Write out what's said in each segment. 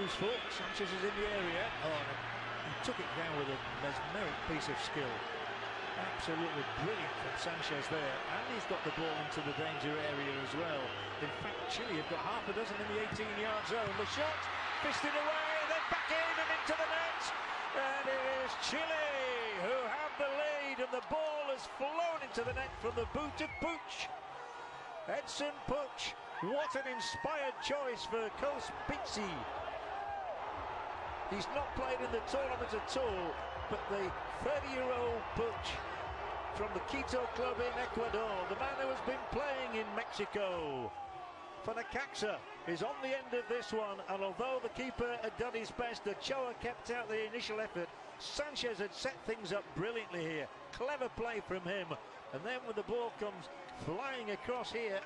useful. Sanchez is in the area. Oh, he took it down with a mesmeric piece of skill. Absolutely brilliant from Sanchez there. And he's got the ball into the danger area as well. In fact, Chile have got half a dozen in the 18-yard zone. The shot, fisted away, then back in and into the net. And it is Chile who have the lead, and the ball has flown into the net from the boot of Puig. Edson Puig, what an inspired choice for Coach Pizzi. He's not played in the tournament at all, but the 30-year-old Puig from the Quito club in Ecuador, the man who has been playing in Mexico for Necaxa, is on the end of this one. And although the keeper had done his best, Ochoa kept out the initial effort. Sanchez had set things up brilliantly here. Clever play from him. And then when the ball comes flying across here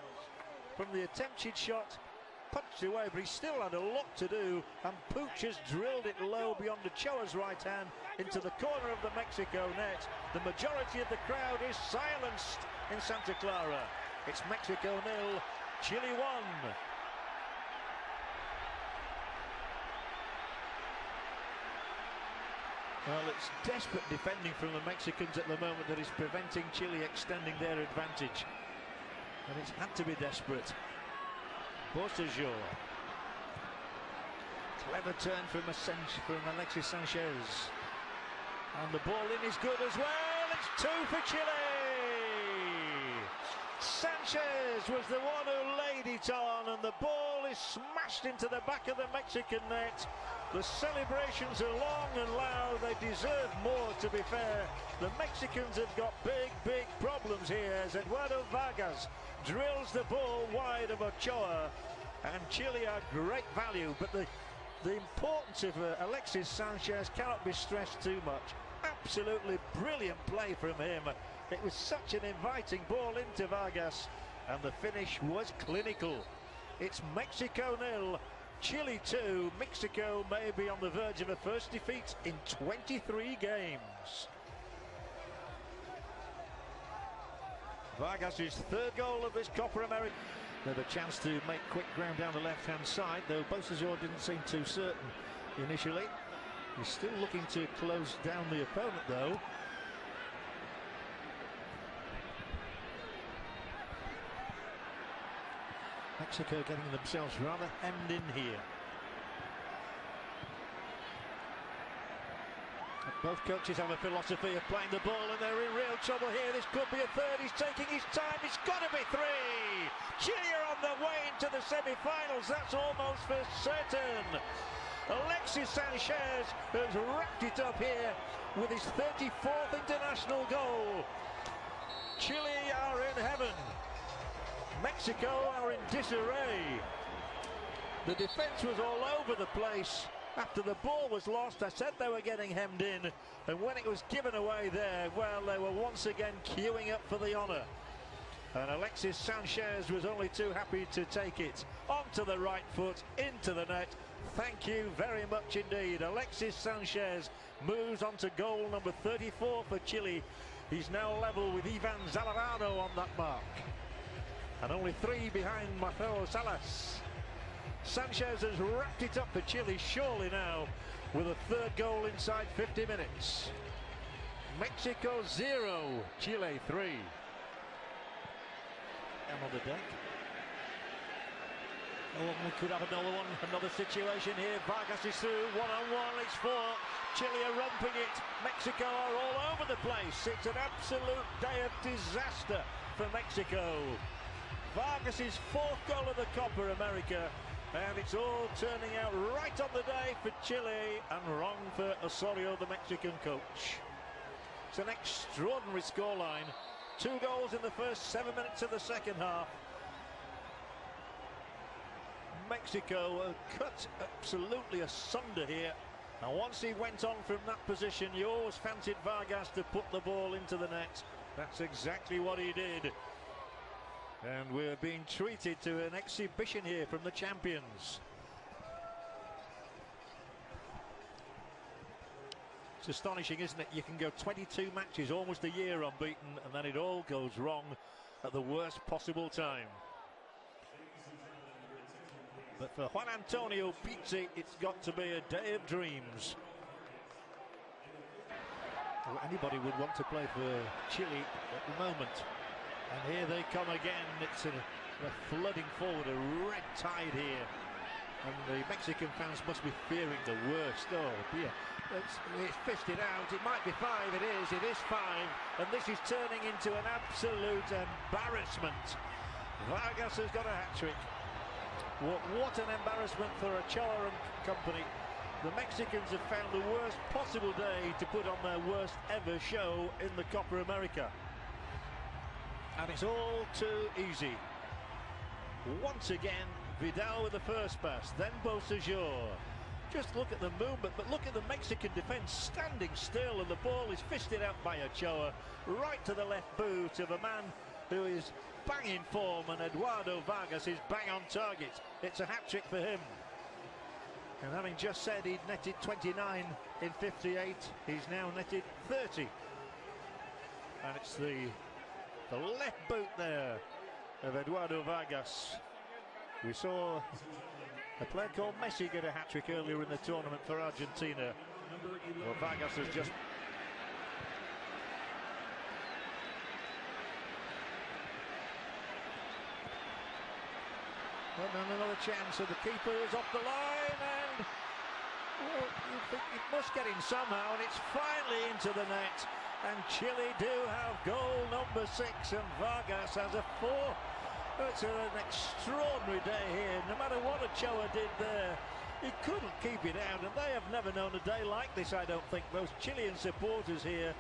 from the attempted shot, punched away, but he still had a lot to do, and Puig has drilled it low beyond Ochoa's right hand into the corner of the Mexico net. The majority of the crowd is silenced in Santa Clara. It's Mexico 0, Chile 1. Well, it's desperate defending from the Mexicans at the moment that is preventing Chile extending their advantage. And it's had to be desperate. Bostajo. Clever turn from Alexis Sanchez. And the ball in is good as well. It's 2 for Chile. Sanchez was the one who laid it on, and the ball is smashed into the back of the Mexican net. The celebrations are long and loud. They deserve more, to be fair. The Mexicans have got big problems here as Eduardo Vargas drills the ball wide of Ochoa, and Chile are great value, but the importance of Alexis Sanchez cannot be stressed too much. Absolutely brilliant play from him. It was such an inviting ball into Vargas, and the finish was clinical. It's Mexico 0, Chile 2. Mexico may be on the verge of a first defeat in 23 games. Vargas' third goal of this Copa America. They had a chance to make quick ground down the left-hand side, though Bostajo didn't seem too certain initially. He's still looking to close down the opponent, though. Mexico getting themselves rather hemmed in here. Both coaches have a philosophy of playing the ball, and they're in real trouble here. This could be a third. He's taking his time. It's got to be 3. Chile are on the way into the semi-finals. That's almost for certain. Alexis Sanchez has wrapped it up here with his 34th international goal. Chile are in heaven. Mexico are in disarray. The defense was all over the place. After the ball was lost, I said they were getting hemmed in, and when it was given away there, well, they were once again queuing up for the honour. And Alexis Sanchez was only too happy to take it onto the right foot, into the net. Thank you very much indeed. Alexis Sanchez moves on to goal number 34 for Chile. He's now level with Ivan Zamorano on that mark, and only 3 behind Mateo Salas. Sanchez has wrapped it up for Chile, surely now, with a third goal inside 50 minutes. Mexico 0, Chile 3. And on the deck. Oh, we could have another one, another situation here. Vargas is through, one-on-one, it's 4. Chile are romping it. Mexico are all over the place. It's an absolute day of disaster for Mexico. Vargas' 4th goal of the Copa America, and it's all turning out right on the day for Chile and wrong for Osorio, the Mexican coach. It's an extraordinary scoreline. 2 goals in the first 7 minutes of the second half. Mexico are cut absolutely asunder here. And once he went on from that position, you always fancied Vargas to put the ball into the net. That's exactly what he did. And we're being treated to an exhibition here from the champions. It's astonishing, isn't it? You can go 22 matches, almost a year unbeaten, and then it all goes wrong at the worst possible time. But for Juan Antonio Pizzi, it's got to be a day of dreams. Well, anybody would want to play for Chile at the moment. And here they come again. It's a flooding forward, a red tide here. And the Mexican fans must be fearing the worst. Oh dear. It's fisted out. It might be 5. It is 5. And this is turning into an absolute embarrassment. Vargas has got a hat-trick. What an embarrassment for Ochoa and company. The Mexicans have found the worst possible day to put on their worst ever show in the Copa America. And it's all too easy. Once again, Vidal with the first pass, then Beausejour. Just look at the movement, but look at the Mexican defence standing still, and the ball is fisted out by Ochoa, right to the left boot of a man who is bang in form, and Eduardo Vargas is bang on target. It's a hat-trick for him. And having just said he'd netted 29 in 58, he's now netted 30. And it's the left boot there of Eduardo Vargas. We saw a player called Messi get a hat-trick earlier in the tournament for Argentina. Well, Vargas has just... And another chance, and the keeper is off the line, and well, you think it must get in somehow, and it's finally into the net. And Chile do have goal number 6, and Vargas has a 4. It's an extraordinary day here. No matter what Ochoa did there, he couldn't keep it out, and they have never known a day like this, I don't think. Those Chilean supporters here,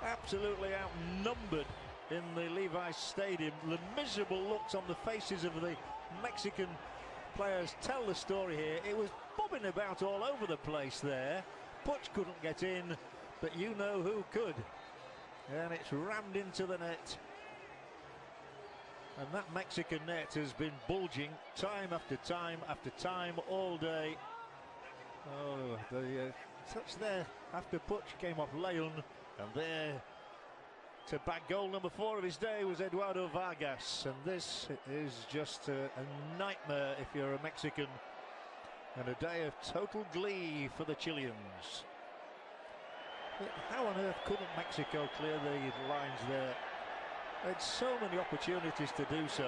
absolutely outnumbered in the Levi's Stadium. The miserable looks on the faces of the Mexican players tell the story here. It was bobbing about all over the place there. Puig couldn't get in, but you know who could. And it's rammed into the net. And that Mexican net has been bulging time after time after time all day. Oh, the touch there after Puig came off Leon, and there to bag goal number 4 of his day was Eduardo Vargas. And this is just a nightmare if you're a Mexican, and a day of total glee for the Chileans. But how on earth couldn't Mexico clear the lines there? Had so many opportunities to do so,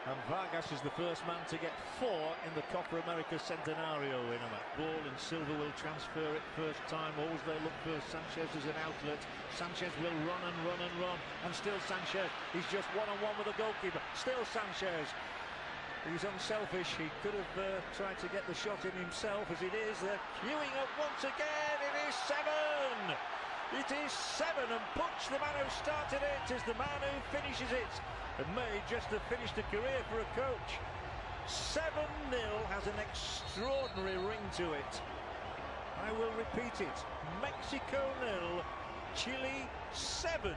and Vargas is the first man to get 4 in the Copa America Centenario in a ball, and Silva will transfer it first time. Always they look for Sanchez as an outlet. Sanchez will run and run and run, and still Sanchez, he's just one-on-one with the goalkeeper. Still Sanchez, he's unselfish. He could have tried to get the shot in himself. As it is, they're queuing up once again. It is 7. It is 7, and Puig, the man who started it, is the man who finishes it. And may just have finished a career for a coach. 7-0 has an extraordinary ring to it. I will repeat it. Mexico 0, Chile 7.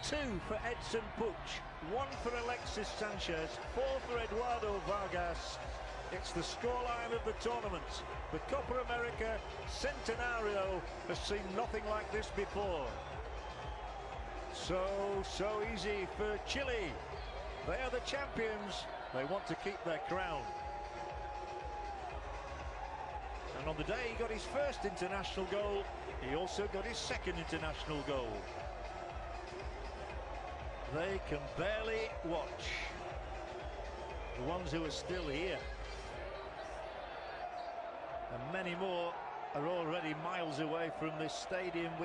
2 for Edson Puig, 1 for Alexis Sanchez, 4 for Eduardo Vargas. It's the scoreline of the tournament. The Copa America Centenario has seen nothing like this before. So easy for Chile. They are the champions. They want to keep their crown. And on the day he got his first international goal, he also got his second international goal. They can barely watch. The ones who are still here. And many more are already miles away from this stadium, which